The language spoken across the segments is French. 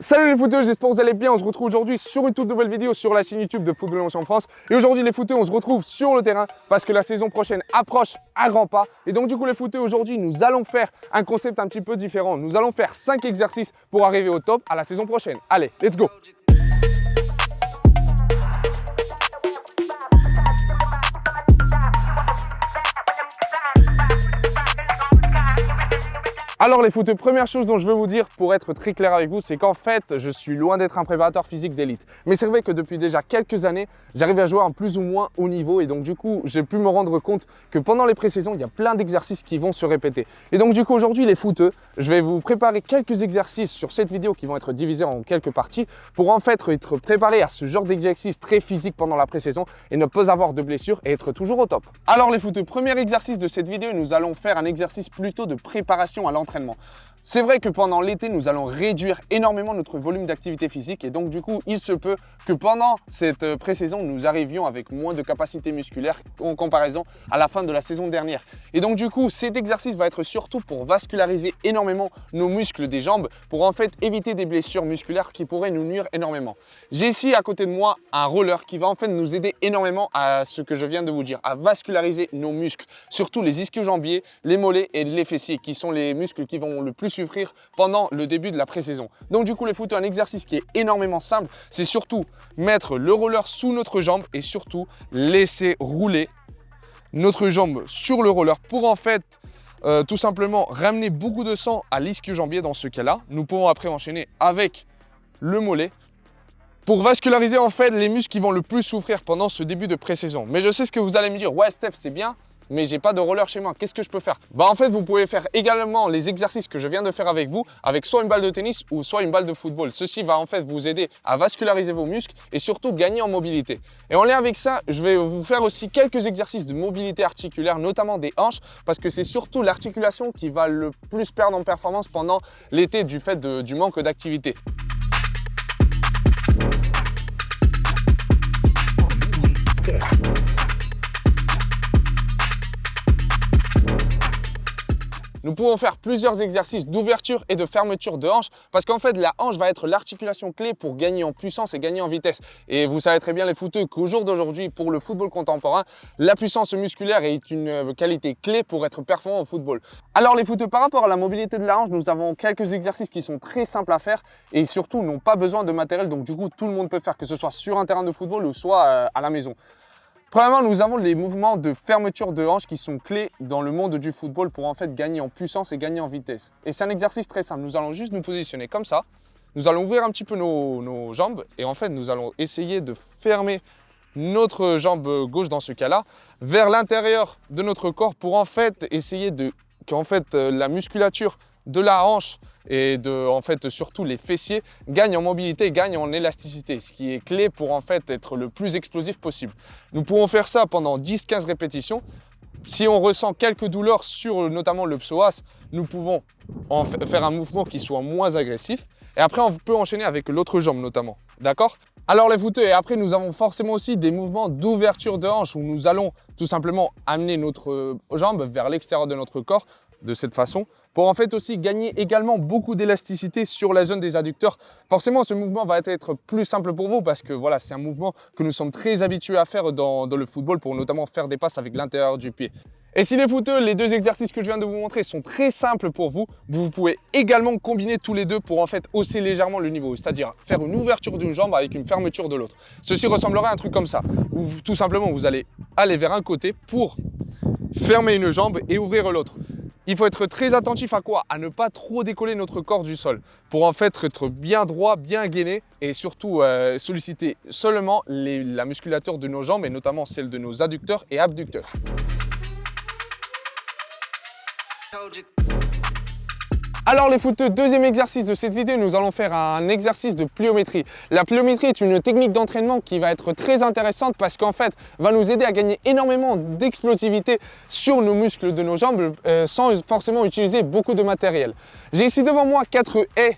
Salut les footeux, j'espère que vous allez bien. On se retrouve aujourd'hui sur une toute nouvelle vidéo sur la chaîne YouTube de Football Émotion France. Et aujourd'hui les footeux, on se retrouve sur le terrain parce que la saison prochaine approche à grands pas. Et donc du coup les footeux, aujourd'hui nous allons faire un concept un petit peu différent. Nous allons faire 5 exercices pour arriver au top à la saison prochaine. Allez, let's go! Alors les footeux, première chose dont je veux vous dire pour être très clair avec vous, c'est qu'en fait, je suis loin d'être un préparateur physique d'élite. Mais c'est vrai que depuis déjà quelques années, j'arrive à jouer à un plus ou moins haut niveau et donc du coup, j'ai pu me rendre compte que pendant les pré-saisons, il y a plein d'exercices qui vont se répéter. Et donc du coup, aujourd'hui les footeux, je vais vous préparer quelques exercices sur cette vidéo qui vont être divisés en quelques parties pour en fait être préparé à ce genre d'exercice très physique pendant la pré-saison et ne pas avoir de blessures et être toujours au top. Alors les footeux, premier exercice de cette vidéo, nous allons faire un exercice plutôt de préparation à l'entraînement. C'est vrai que pendant l'été, nous allons réduire énormément notre volume d'activité physique et donc du coup, il se peut que pendant cette pré-saison, nous arrivions avec moins de capacité musculaire en comparaison à la fin de la saison dernière. Et donc du coup, cet exercice va être surtout pour vasculariser énormément nos muscles des jambes pour en fait éviter des blessures musculaires qui pourraient nous nuire énormément. J'ai ici à côté de moi un roller qui va en fait nous aider énormément à ce que je viens de vous dire, à vasculariser nos muscles, surtout les ischio-jambiers, les mollets et les fessiers qui sont les muscles qui vont le plus souffrir pendant le début de la pré-saison. Donc du coup les footeux, un exercice qui est énormément simple, c'est surtout mettre le roller sous notre jambe et surtout laisser rouler notre jambe sur le roller pour en fait tout simplement ramener beaucoup de sang à l'ischio-jambier. Dans ce cas-là, nous pouvons après enchaîner avec le mollet pour vasculariser en fait les muscles qui vont le plus souffrir pendant ce début de pré-saison. Mais je sais ce que vous allez me dire, ouais Steph c'est bien, mais j'ai pas de roller chez moi, qu'est-ce que je peux faire? En fait, vous pouvez faire également les exercices que je viens de faire avec vous, avec soit une balle de tennis ou soit une balle de football. Ceci va en fait vous aider à vasculariser vos muscles et surtout gagner en mobilité. Et en lien avec ça, je vais vous faire aussi quelques exercices de mobilité articulaire, notamment des hanches, parce que c'est surtout l'articulation qui va le plus perdre en performance pendant l'été du fait du manque d'activité. Nous pouvons faire plusieurs exercices d'ouverture et de fermeture de hanche parce qu'en fait, la hanche va être l'articulation clé pour gagner en puissance et gagner en vitesse. Et vous savez très bien les footeux qu'au jour d'aujourd'hui, pour le football contemporain, la puissance musculaire est une qualité clé pour être performant au football. Alors les footeux, par rapport à la mobilité de la hanche, nous avons quelques exercices qui sont très simples à faire et surtout n'ont pas besoin de matériel. Donc du coup, tout le monde peut faire, que ce soit sur un terrain de football ou soit à la maison. Premièrement, nous avons les mouvements de fermeture de hanche qui sont clés dans le monde du football pour en fait gagner en puissance et gagner en vitesse. Et c'est un exercice très simple. Nous allons juste nous positionner comme ça. Nous allons ouvrir un petit peu nos jambes et en fait, nous allons essayer de fermer notre jambe gauche dans ce cas-là vers l'intérieur de notre corps pour en fait essayer la musculature de la hanche et surtout les fessiers gagnent en mobilité, gagnent en élasticité, ce qui est clé pour en fait être le plus explosif possible. Nous pouvons faire ça pendant 10-15 répétitions. Si on ressent quelques douleurs sur notamment le psoas, nous pouvons faire un mouvement qui soit moins agressif. Et après, on peut enchaîner avec l'autre jambe notamment. D'accord? Alors les footeux, et après nous avons forcément aussi des mouvements d'ouverture de hanche où nous allons tout simplement amener notre jambe vers l'extérieur de notre corps de cette façon pour en fait aussi gagner également beaucoup d'élasticité sur la zone des adducteurs. Forcément, ce mouvement va être plus simple pour vous parce que voilà, c'est un mouvement que nous sommes très habitués à faire dans le football pour notamment faire des passes avec l'intérieur du pied. Et si les footeux, les deux exercices que je viens de vous montrer sont très simples pour vous, vous pouvez également combiner tous les deux pour en fait hausser légèrement le niveau, c'est-à-dire faire une ouverture d'une jambe avec une fermeture de l'autre. Ceci ressemblerait à un truc comme ça, où tout simplement vous allez aller vers un côté pour fermer une jambe et ouvrir l'autre. Il faut être très attentif à quoi? À ne pas trop décoller notre corps du sol pour en fait être bien droit, bien gainé et surtout solliciter seulement la musculature de nos jambes et notamment celle de nos adducteurs et abducteurs. Alors les footeux, deuxième exercice de cette vidéo, nous allons faire un exercice de pliométrie. La pliométrie est une technique d'entraînement qui va être très intéressante parce qu'en fait, va nous aider à gagner énormément d'explosivité sur nos muscles de nos jambes sans forcément utiliser beaucoup de matériel. J'ai ici devant moi 4 haies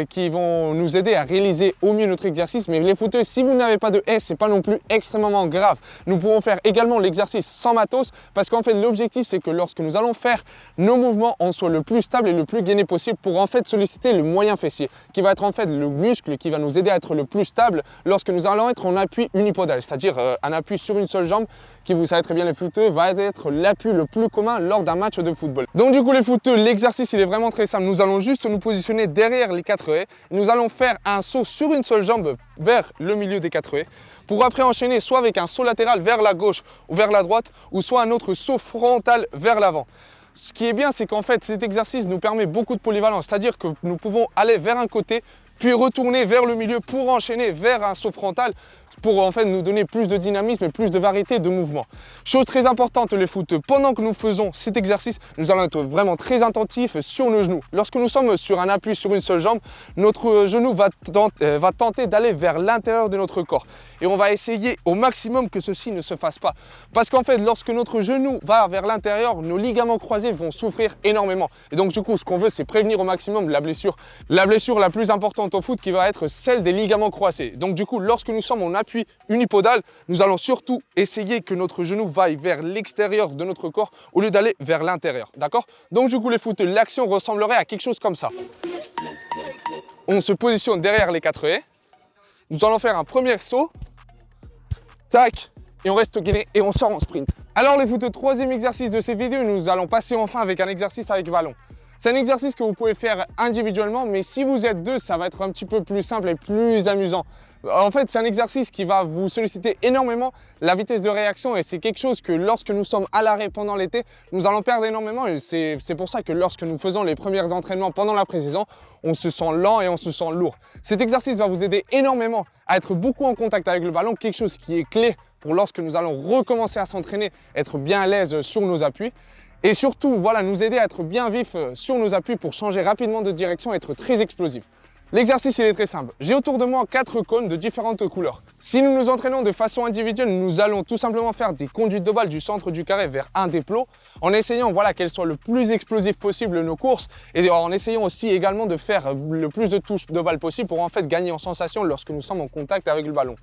qui vont nous aider à réaliser au mieux notre exercice. Mais les footeux, si vous n'avez pas de S, c'est pas non plus extrêmement grave. Nous pourrons faire également l'exercice sans matos parce qu'en fait l'objectif c'est que lorsque nous allons faire nos mouvements, on soit le plus stable et le plus gainé possible pour en fait solliciter le moyen fessier qui va être en fait le muscle qui va nous aider à être le plus stable lorsque nous allons être en appui unipodal, c'est-à-dire un appui sur une seule jambe qui, vous savez très bien les footeux, va être l'appui le plus commun lors d'un match de football. Donc du coup les footeux, l'exercice il est vraiment très simple. Nous allons juste nous positionner derrière les 4 haies. Nous allons faire un saut sur une seule jambe vers le milieu des 4 haies pour après enchaîner soit avec un saut latéral vers la gauche ou vers la droite ou soit un autre saut frontal vers l'avant. Ce qui est bien, c'est qu'en fait cet exercice nous permet beaucoup de polyvalence, c'est-à-dire que nous pouvons aller vers un côté puis retourner vers le milieu pour enchaîner vers un saut frontal pour en fait nous donner plus de dynamisme et plus de variété de mouvements. Chose très importante les footeux, pendant que nous faisons cet exercice, nous allons être vraiment très attentifs sur nos genoux. Lorsque nous sommes sur un appui sur une seule jambe, notre genou va tenter d'aller vers l'intérieur de notre corps. Et on va essayer au maximum que ceci ne se fasse pas. Parce qu'en fait, lorsque notre genou va vers l'intérieur, nos ligaments croisés vont souffrir énormément. Et donc du coup, ce qu'on veut, c'est prévenir au maximum la blessure. La blessure la plus importante au foot qui va être celle des ligaments croisés. Donc du coup, lorsque nous sommes en appui unipodal, nous allons surtout essayer que notre genou vaille vers l'extérieur de notre corps au lieu d'aller vers l'intérieur, d'accord? Donc du coup les footeux, l'action ressemblerait à quelque chose comme ça. On se positionne derrière les 4 haies, nous allons faire un premier saut, tac, et on reste gainé et on sort en sprint. Alors les footeux, troisième exercice de cette vidéo, nous allons passer enfin avec un exercice avec ballon. C'est un exercice que vous pouvez faire individuellement, mais si vous êtes deux, ça va être un petit peu plus simple et plus amusant. En fait, c'est un exercice qui va vous solliciter énormément la vitesse de réaction et c'est quelque chose que lorsque nous sommes à l'arrêt pendant l'été, nous allons perdre énormément et c'est pour ça que lorsque nous faisons les premiers entraînements pendant la pré-saison, on se sent lent et on se sent lourd. Cet exercice va vous aider énormément à être beaucoup en contact avec le ballon, quelque chose qui est clé pour lorsque nous allons recommencer à s'entraîner, être bien à l'aise sur nos appuis. Et surtout, voilà, nous aider à être bien vif sur nos appuis pour changer rapidement de direction et être très explosif. L'exercice il est très simple. J'ai autour de moi 4 cônes de différentes couleurs. Si nous nous entraînons de façon individuelle, nous allons tout simplement faire des conduites de balle du centre du carré vers un des plots en essayant qu'elles soient le plus explosif possible nos courses et en essayant aussi également de faire le plus de touches de balle possible pour en fait gagner en sensation lorsque nous sommes en contact avec le ballon.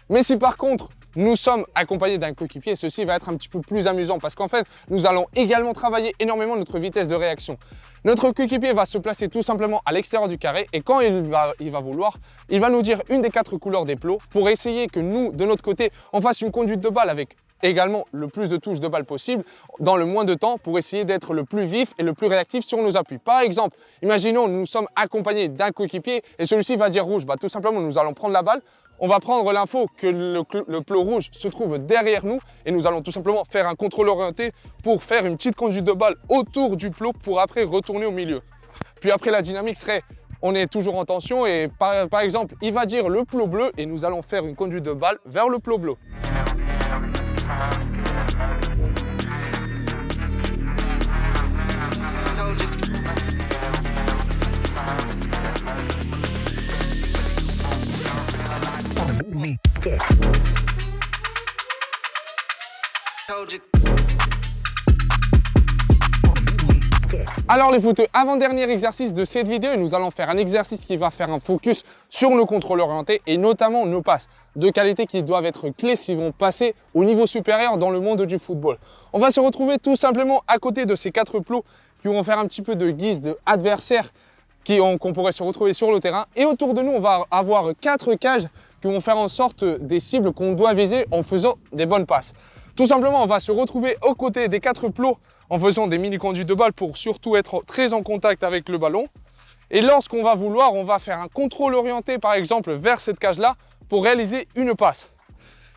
Mais si par contre nous sommes accompagnés d'un coéquipier, ceci va être un petit peu plus amusant parce qu'en fait nous allons également travailler énormément notre vitesse de réaction. Notre coéquipier va se placer tout simplement à l'extérieur du carré et quand il va vouloir, il va nous dire une des 4 couleurs des plots pour essayer que nous, de notre côté, on fasse une conduite de balle avec également le plus de touches de balle possible dans le moins de temps pour essayer d'être le plus vif et le plus réactif sur nos appuis. Par exemple, imaginons nous sommes accompagnés d'un coéquipier et celui-ci va dire rouge. Tout simplement, nous allons prendre la balle, on va prendre l'info que le plot rouge se trouve derrière nous et nous allons tout simplement faire un contrôle orienté pour faire une petite conduite de balle autour du plot pour après retourner au milieu. Puis après, la dynamique serait, on est toujours en tension et par exemple, il va dire le plot bleu et nous allons faire une conduite de balle vers le plot bleu. Alors les footeux, avant-dernier exercice de cette vidéo, nous allons faire un exercice qui va faire un focus sur nos contrôles orientés et notamment nos passes de qualité qui doivent être clés s'ils vont passer au niveau supérieur dans le monde du football. On va se retrouver tout simplement à côté de ces 4 plots qui vont faire un petit peu de guise d'adversaires qu'on pourrait se retrouver sur le terrain et autour de nous, on va avoir 4 cages qui vont faire en sorte des cibles qu'on doit viser en faisant des bonnes passes. Tout simplement, on va se retrouver aux côtés des 4 plots en faisant des mini-conduites de balle pour surtout être très en contact avec le ballon. Et lorsqu'on va vouloir, on va faire un contrôle orienté par exemple vers cette cage-là pour réaliser une passe.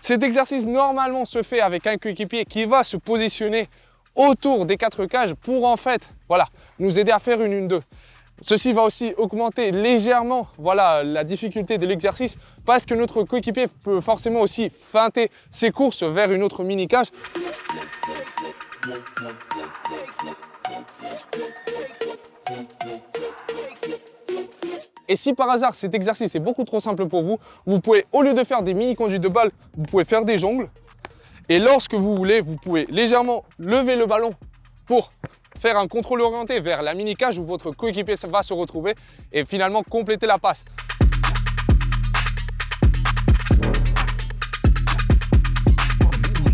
Cet exercice normalement se fait avec un coéquipier qui va se positionner autour des 4 cages pour en fait, nous aider à faire une 1-2. Ceci va aussi augmenter légèrement la difficulté de l'exercice parce que notre coéquipier peut forcément aussi feinter ses courses vers une autre mini-cage. Et si par hasard cet exercice est beaucoup trop simple pour vous, vous pouvez, au lieu de faire des mini-conduites de balle, vous pouvez faire des jongles. Et lorsque vous voulez, vous pouvez légèrement lever le ballon pour faire un contrôle orienté vers la mini-cage où votre coéquipier va se retrouver et finalement compléter la passe.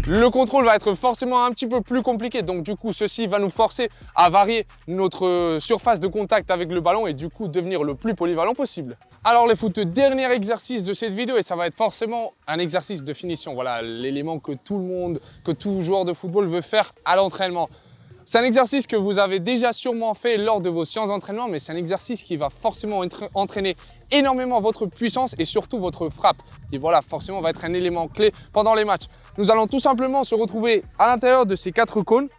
Le contrôle va être forcément un petit peu plus compliqué, donc du coup ceci va nous forcer à varier notre surface de contact avec le ballon et du coup devenir le plus polyvalent possible. Alors les footeux, dernier exercice de cette vidéo et ça va être forcément un exercice de finition. Voilà l'élément que tout joueur de football veut faire à l'entraînement. C'est un exercice que vous avez déjà sûrement fait lors de vos séances d'entraînement, mais c'est un exercice qui va forcément entraîner énormément votre puissance et surtout votre frappe. Et voilà, forcément, va être un élément clé pendant les matchs. Nous allons tout simplement se retrouver à l'intérieur de ces 4 cônes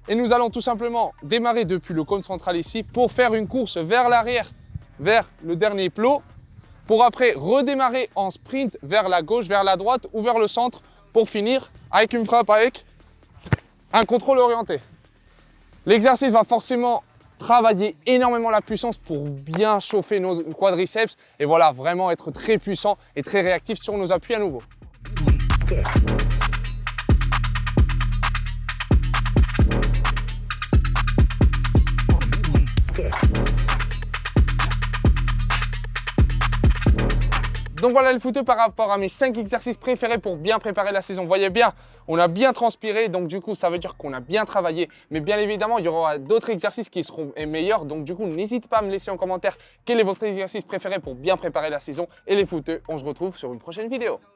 et nous allons tout simplement démarrer depuis le cône central ici pour faire une course vers l'arrière, vers le dernier plot, pour après redémarrer en sprint vers la gauche, vers la droite ou vers le centre pour finir avec une frappe avec un contrôle orienté. L'exercice va forcément travailler énormément la puissance pour bien chauffer nos quadriceps et voilà, vraiment être très puissant et très réactif sur nos appuis à nouveau. Donc voilà le footeux par rapport à mes 5 exercices préférés pour bien préparer la saison. Vous voyez bien, on a bien transpiré, donc du coup ça veut dire qu'on a bien travaillé. Mais bien évidemment, il y aura d'autres exercices qui seront meilleurs. Donc du coup, n'hésitez pas à me laisser en commentaire quel est votre exercice préféré pour bien préparer la saison. Et les footeux, on se retrouve sur une prochaine vidéo.